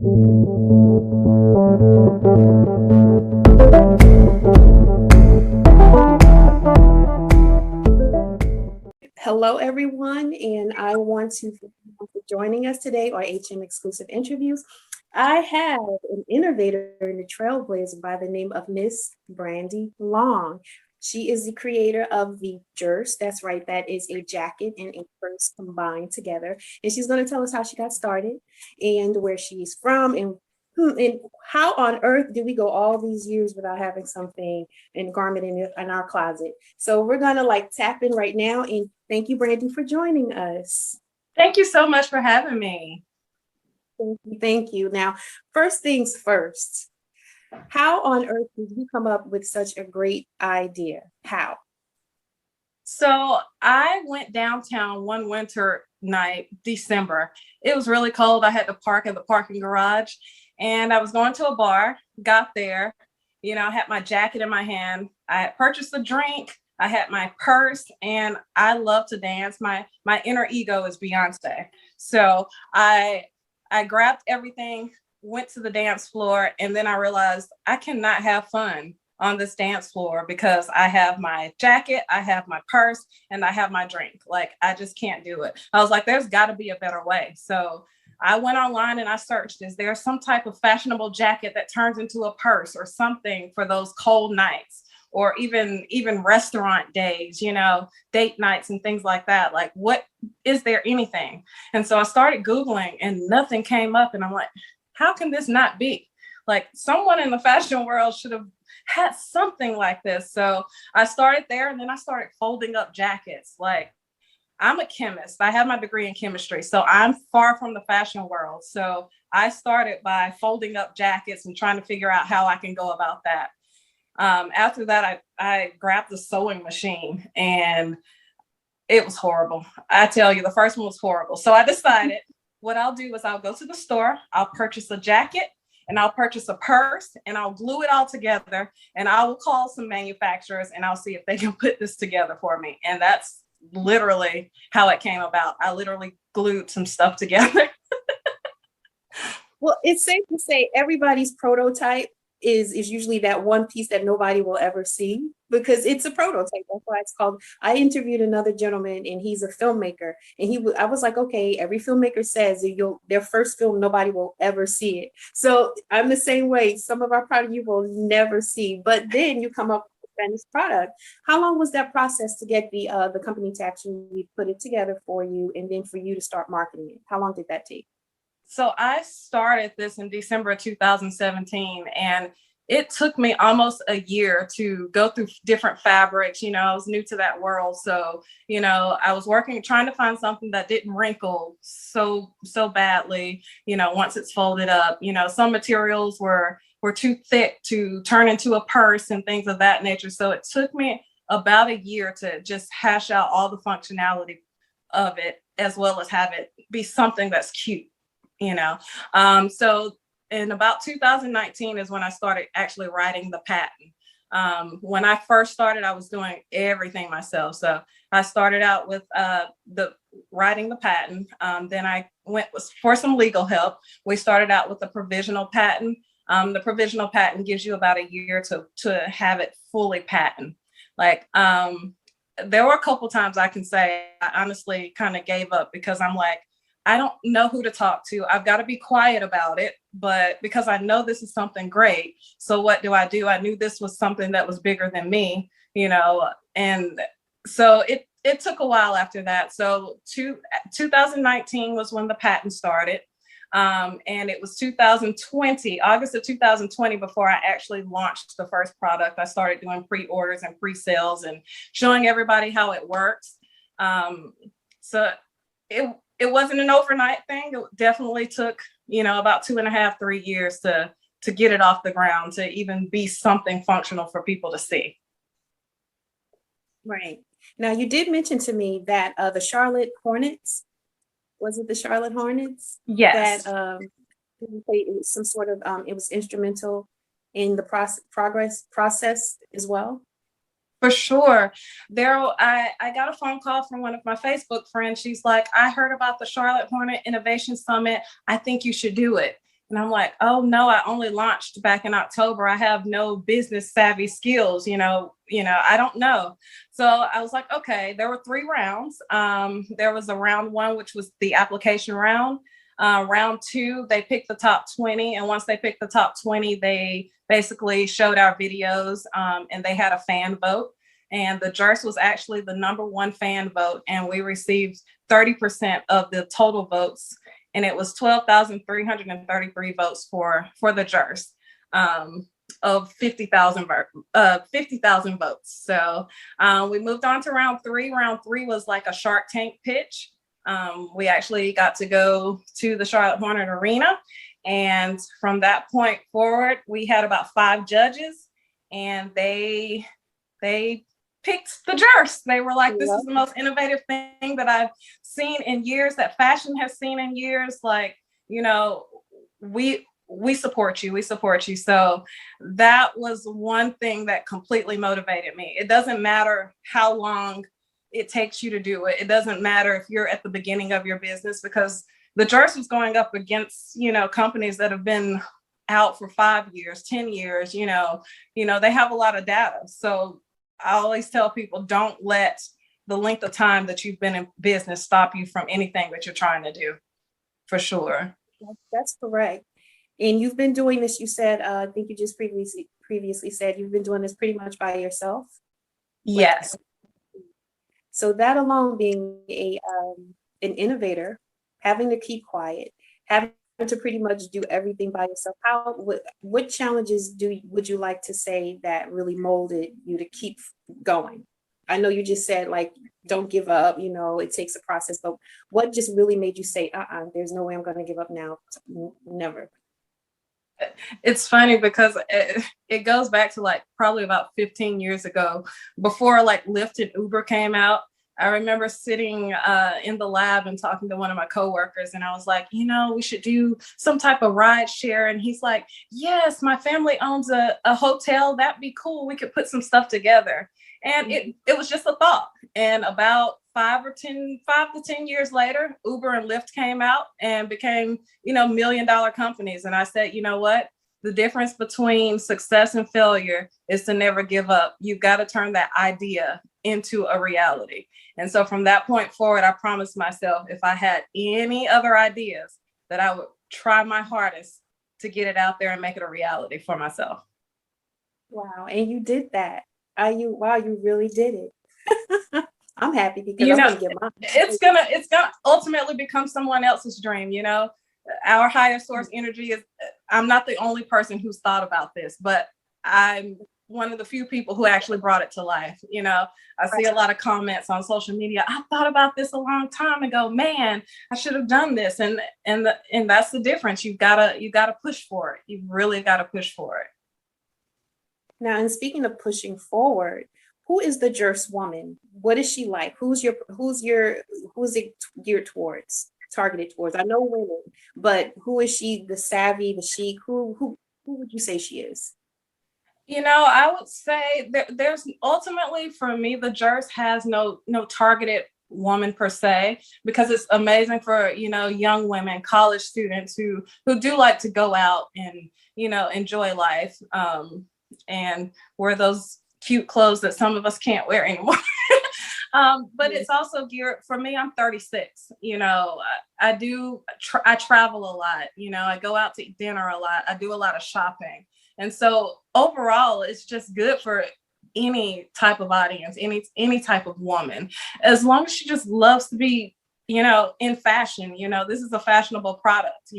Hello, everyone, and I want to thank you for joining us today on HM Exclusive Interviews. I have an innovator and a trailblazer by the name of Miss Brandi Long. She is the creator of the Jurse. That's right, that is a jacket and a purse combined together. And she's going to tell us how she got started and where she's from and how on earth did we go all these years without having something in garment in our closet? So we're gonna tap in right now, and thank you, Brandi, for joining us. Thank you so much for having me. Thank you. Now, first things first, how on earth did you come up with such a great idea? How? So I went downtown one winter night, December. It was really cold. I had to park in the parking garage. And I was going to a bar, got there, I had my jacket in my hand. I had purchased a drink. I had my purse, and I love to dance. My inner ego is Beyonce. So I grabbed everything, went to the dance floor, and then I realized I cannot have fun on this dance floor because I have my jacket, I have my purse, and I have my drink. I just can't do it. I was like, there's got to be a better way. So I went online and I searched, is there some type of fashionable jacket that turns into a purse or something for those cold nights, or even restaurant days, date nights and things like that? What is there anything? And so I started Googling and nothing came up. And I'm like, how can this not be? Someone in the fashion world should have had something like this. So I started there, and then I started folding up jackets. I'm a chemist. I have my degree in chemistry, so I'm far from the fashion world. So I started by folding up jackets and trying to figure out how I can go about that. After that, I grabbed the sewing machine, and it was horrible. I tell you, the first one was horrible. So I decided what I'll do is I'll go to the store, I'll purchase a jacket, and I'll purchase a purse, and I'll glue it all together, and I will call some manufacturers, and I'll see if they can put this together for me. And that's literally how it came about. I literally glued some stuff together. Well, it's safe to say everybody's prototype is usually that one piece that nobody will ever see, because it's a prototype. That's why it's called. I interviewed another gentleman, and he's a filmmaker, and I was like, okay, every filmmaker says that their first film, nobody will ever see it. So I'm the same way. Some of our product you will never see, but then you come up with a finished product. How long was that process to get the company to actually put it together for you, and then for you to start marketing it? How long did that take? So I started this in December of 2017, and it took me almost a year to go through different fabrics. I was new to that world. So, I was trying to find something that didn't wrinkle so badly, once it's folded up. Some materials were too thick to turn into a purse and things of that nature. So it took me about a year to just hash out all the functionality of it, as well as have it be something that's cute. So in about 2019 is when I started actually writing the patent. When I first started, I was doing everything myself. So I started out with the writing the patent. Then I went for some legal help. We started out with the provisional patent. The provisional patent gives you about a year to have it fully patent. There were a couple times I can say I honestly kind of gave up, because I'm like, I don't know who to talk to. I've got to be quiet about it, but because I know this is something great. So what do? I knew this was something that was bigger than me, and so it took a while after that. So 2019 was when the patent started. And it was 2020, August of 2020, before I actually launched the first product. I started doing pre-orders and pre-sales and showing everybody how it works. So it wasn't an overnight thing. It definitely took, about 2.5, 3 years to get it off the ground, to even be something functional for people to see. Right. Now, you did mention to me that the Charlotte Hornets, was it the Charlotte Hornets? Yes. That it was some sort of, it was instrumental in the process as well? For sure. Daryl, I got a phone call from one of my Facebook friends. She's like, I heard about the Charlotte Hornet Innovation Summit. I think you should do it. And I'm like, oh no, I only launched back in October. I have no business savvy skills, I don't know. So I was like, okay, there were 3 rounds. There was a round 1, which was the application round. Round 2, they picked the top 20. And once they picked the top 20, they basically showed our videos, and they had a fan vote. And the Jurse was actually the #1 fan vote. And we received 30% of the total votes, and it was 12,333 votes for the Jurse, of 50,000 votes. So we moved on to round 3. Round 3 was like a Shark Tank pitch. We actually got to go to the Charlotte Hornet Arena, and from that point forward, we had about 5 judges, and they picked the Jurse. They were like, this is the most innovative thing that I've seen in years, that fashion has seen in years. Like, we support you. We support you. So that was one thing that completely motivated me. It doesn't matter how long it takes you to do it. It doesn't matter if you're at the beginning of your business, because the Jurse was going up against, companies that have been out for 5 years, 10 years, they have a lot of data. So I always tell people, don't let the length of time that you've been in business stop you from anything that you're trying to do, for sure. That's correct. And you've been doing this, you said, I think you just previously said you've been doing this pretty much by yourself? Yes. So that alone, being an innovator, having to keep quiet, having to pretty much do everything by yourself, what challenges would you like to say that really molded you to keep going? I know you just said, like, don't give up, it takes a process, but what just really made you say, there's no way I'm going to give up now? Never. It's funny because it goes back to like probably about 15 years ago, before like Lyft and Uber came out. I remember sitting in the lab and talking to one of my coworkers, and I was like, we should do some type of ride share. And he's like, yes, my family owns a hotel. That'd be cool. We could put some stuff together. And it was just a thought. And about 5 to 10 years later, Uber and Lyft came out and became, $1 million companies. And I said, you know what? The difference between success and failure is to never give up. You've got to turn that idea into a reality. And so from that point forward, I promised myself, if I had any other ideas, that I would try my hardest to get it out there and make it a reality for myself. Wow. And you did that. You really did it. I'm happy because I'm gonna get mine. It's gonna ultimately become someone else's dream. Our higher source energy is. I'm not the only person who's thought about this, but I'm one of the few people who actually brought it to life. I see a lot of comments on social media. I thought about this a long time ago. Man, I should have done this, and that's the difference. You gotta push for it. You really gotta push for it. Now, and speaking of pushing forward, who is the Jurse woman? What is she like? Who's it geared towards, targeted towards? I know women, but who is she? The savvy, the chic? Who would you say she is? I would say there's ultimately, for me, the Jurse has no targeted woman per se, because it's amazing for young women, college students who do like to go out and enjoy life, and wear those cute clothes that some of us can't wear anymore. But it's also geared for me. I'm 36. I travel a lot. I go out to eat dinner a lot. I do a lot of shopping. And so overall, it's just good for any type of audience, any type of woman, as long as she just loves to be, in fashion. This is a fashionable product.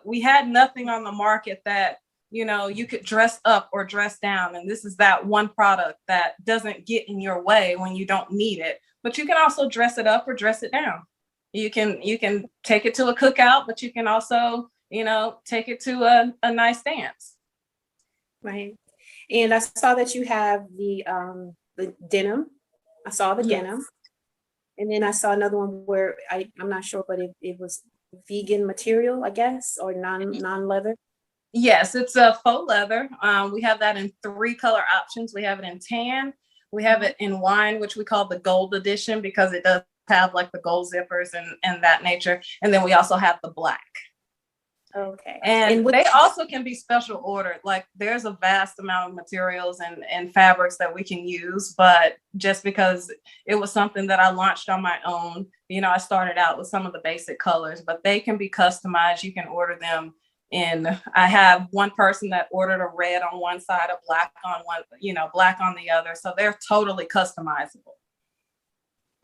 We had nothing on the market that, you could dress up or dress down. And this is that one product that doesn't get in your way when you don't need it, but you can also dress it up or dress it down. You can take it to a cookout, but you can also, take it to a nice dance. Right. And I saw that you have the denim. I saw the denim. And then I saw another one where I'm not sure, but it was vegan material, I guess, or non-leather. Yes, it's a faux leather. We have that in 3 color options. We have it in tan. We have it in wine, which we call the gold edition, because it does have like the gold zippers and that nature. And then we also have the black. Okay. And they also can be special ordered. Like there's a vast amount of materials and fabrics that we can use, but just because it was something that I launched on my own, I started out with some of the basic colors, but they can be customized. You can order them in, I have one person that ordered a red on one side, a black on one, black on the other. So they're totally customizable.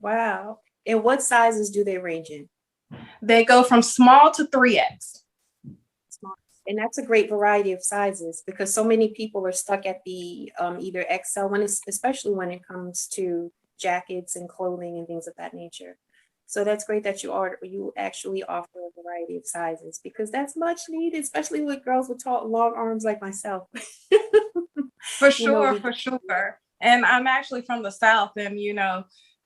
Wow. And what sizes do they range in? They go from small to 3X. And that's a great variety of sizes, because so many people are stuck at the either XL especially when it comes to jackets and clothing and things of that nature. So that's great that you actually offer a variety of sizes, because that's much needed, especially with girls with tall, long arms like myself. For sure. And I'm actually from the South, and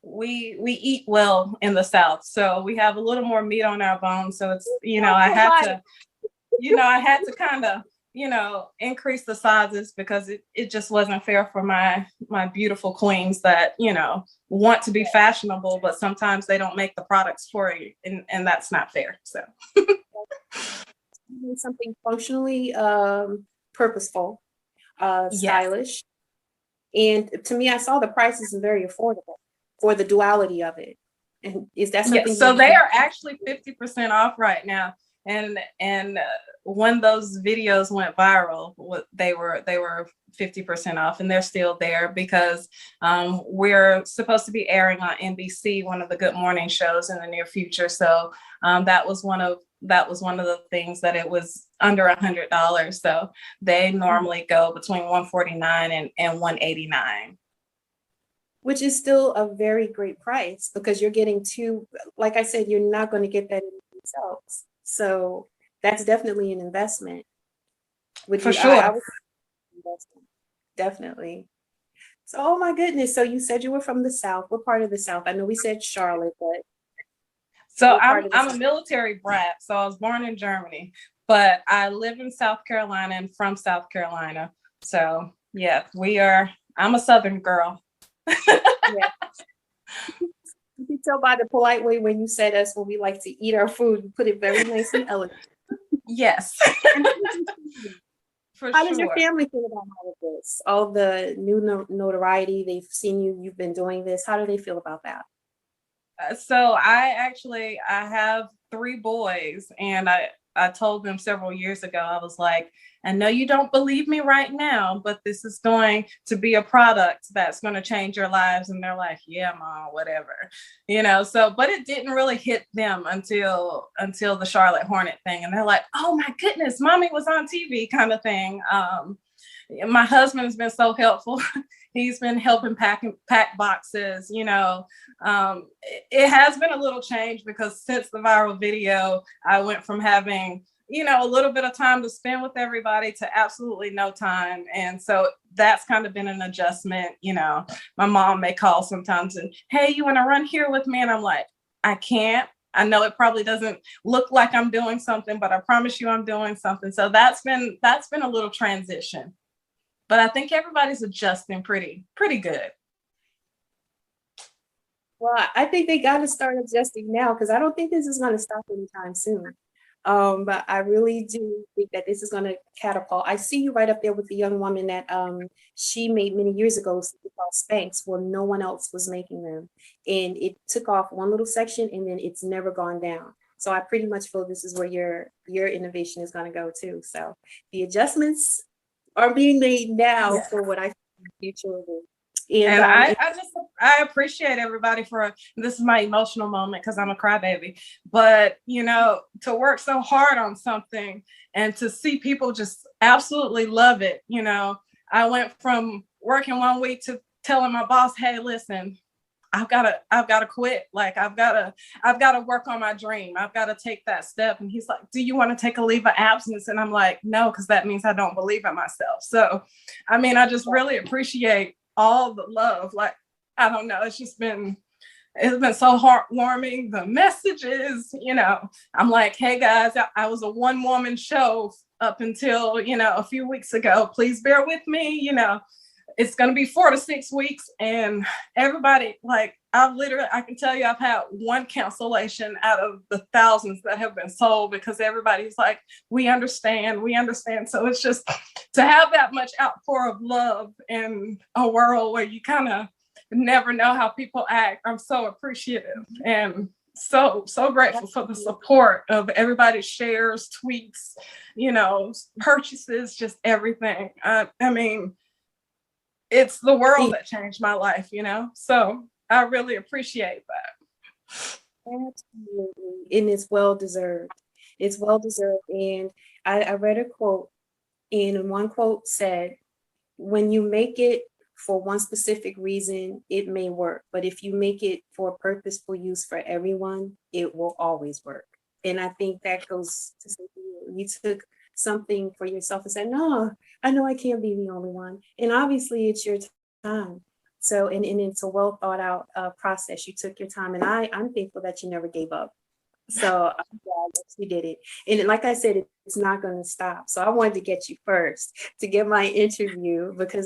we eat well in the South, so we have a little more meat on our bones. So it's I had to kind of increase the sizes, because it just wasn't fair for my beautiful queens that want to be fashionable, but sometimes they don't make the products for you, and that's not fair. So something functionally purposeful, stylish. And to me, I saw the prices are very affordable for the duality of it. And is that something? Yeah, so they are actually 50% off right now. And when those videos went viral, they were 50% off, and they're still there, because we're supposed to be airing on NBC, one of the Good Morning shows, in the near future. So that was one of the things that it was under $100. So they normally go between $149 and $189. Which is still a very great price, because you're getting like I said, you're not going to get that in themselves. So that's definitely an investment. For sure. Definitely. So, oh my goodness. So you said you were from the South. What part of the South? I know we said Charlotte, but. So I'm a military brat. So I was born in Germany, but I live in South Carolina and from South Carolina. So yeah, I'm a Southern girl. Yeah. You can tell by the polite way when you said us, when we like to eat our food, you put it very nice and elegant. Yes. How does your family feel about all of this? All the new notoriety, they've seen you've been doing this. How do they feel about that? So I have 3 boys, and I told them several years ago, I was like, I know you don't believe me right now, but this is going to be a product that's going to change your lives. And they're like, yeah, Mom, whatever, but it didn't really hit them until the Charlotte Hornet thing. And they're like, oh my goodness, Mommy was on TV, kind of thing. My husband has been so helpful. He's been helping pack boxes, it has been a little change, because since the viral video, I went from having, a little bit of time to spend with everybody to absolutely no time. And so that's kind of been an adjustment. My mom may call sometimes and, hey, you want to run here with me? And I'm like, I can't. I know it probably doesn't look like I'm doing something, but I promise you I'm doing something. So that's been a little transition. But I think everybody's adjusting pretty good. Well, I think they got to start adjusting now, because I don't think this is going to stop anytime soon. But I really do think that this is going to catapult. I see you right up there with the young woman that she made many years ago called Spanx, where no one else was making them. And it took off one little section, and then it's never gone down. So I pretty much feel this is where your innovation is going to go too. So the adjustments are being made now for what I think the future will be. And I appreciate everybody this is my emotional moment, because I'm a crybaby, but to work so hard on something and to see people just absolutely love it. I went from working one week to telling my boss, hey, listen, I've got to quit. Like I've got to work on my dream. I've got to take that step. And he's like, do you want to take a leave of absence? And I'm like, no, because that means I don't believe in myself. So, I just really appreciate all the love. Like, I don't know, it's been so heartwarming. The messages, I'm like, hey guys, I was a 1-woman show up until, a few weeks ago. Please bear with me. it's going to be 4 to 6 weeks, and everybody, like, I can tell you I've had one cancellation out of the thousands that have been sold, because everybody's like, we understand. So it's just to have that much outpour of love in a world where you kind of never know how people act. I'm so appreciative and so grateful for the support of everybody's shares, tweets, purchases, just everything. I mean, it's the world that changed my life, so I really appreciate that. Absolutely. And it's well deserved. And I read a quote, and one quote said, when you make it for one specific reason, it may work. But if you make it for purposeful use for everyone, it will always work. And I think that goes to say you took something for yourself and said, no, I know I can't be the only one. And obviously it's your time. So, and it's a well thought out process. You took your time, and I'm thankful that you never gave up. So I'm glad that you did it. And like I said, it's not going to stop. So I wanted to get you first to get my interview, because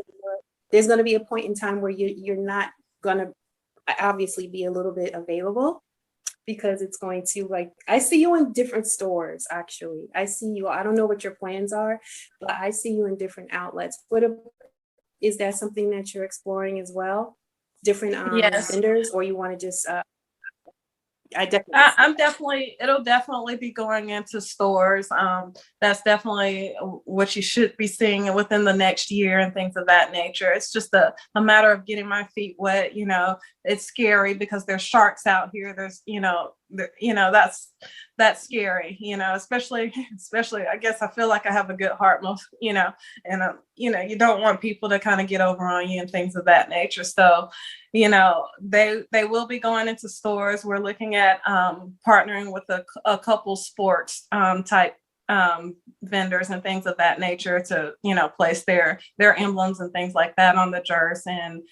there's going to be a point in time where you're not going to obviously be a little bit available, because it's going to, like, I see you in different stores, actually. I see you, I don't know what your plans are, but I see you in different outlets. Is that something that you're exploring as well? Different Yes. vendors, or you want to just, it'll definitely be going into stores. That's definitely what you should be seeing within the next year and things of that nature. It's just a matter of getting my feet wet. It's scary because there's sharks out here. There's, that's scary, especially, I guess I feel like I have a good heart most, and you don't want people to kind of get over on you and things of that nature. So, they will be going into stores. We're looking at partnering with a couple sports type vendors and things of that nature to, place their emblems and things like that on the Jurse, and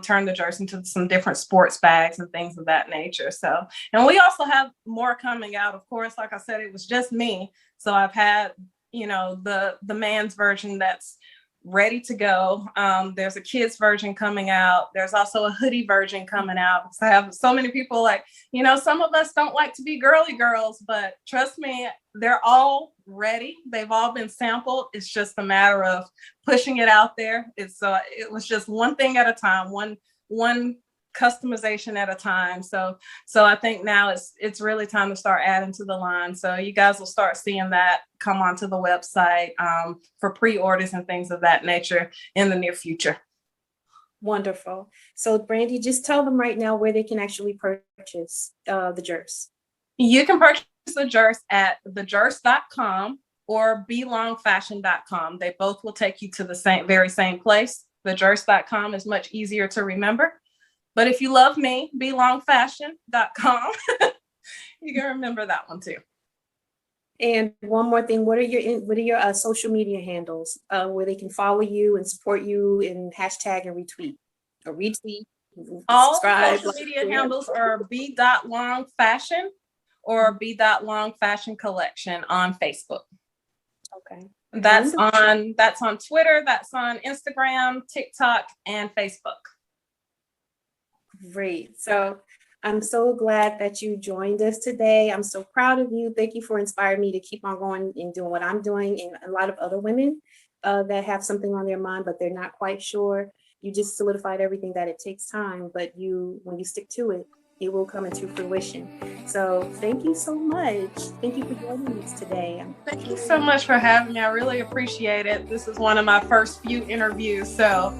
turn the Jurse into some different sports bags and things of that nature. So, and we also have more coming out. Of course, like I said, it was just me. So I've had, the man's version that's ready to go. There's a kids version coming out. There's also a hoodie version coming out. So I have so many people like, some of us don't like to be girly girls, but trust me, they're all ready. They've all been sampled. It's just a matter of pushing it out there. It was just one thing at a time, one customization at a time. So I think now it's really time to start adding to the line. So you guys will start seeing that come onto the website for pre-orders and things of that nature in the near future. Wonderful. So Brandi, just tell them right now where they can actually purchase the Jurse. You can purchase the Jurse at thejurse.com or belongfashion.com. They both will take you to the very same place. Thejurse.com is much easier to remember. But if you love me, belongfashion.com, you can remember that one too. And one more thing, what are your social media handles where they can follow you and support you and hashtag and retweet? All subscribe, social media handles are b.longfashion or b.longfashion collection on Facebook. Okay. That's on Twitter, that's on Instagram, TikTok, and Facebook. Great. So I'm so glad that you joined us today. I'm so proud of you. Thank you for inspiring me to keep on going and doing what I'm doing, and a lot of other women that have something on their mind, but they're not quite sure. You just solidified everything, that it takes time, but when you stick to it, it will come into fruition. So thank you so much. Thank you for joining us today. Thank you so much for having me. I really appreciate it. This is one of my first few interviews, so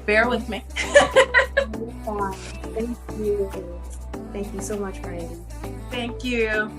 bear with me. Thank you. Thank you so much, Brandi. Thank you.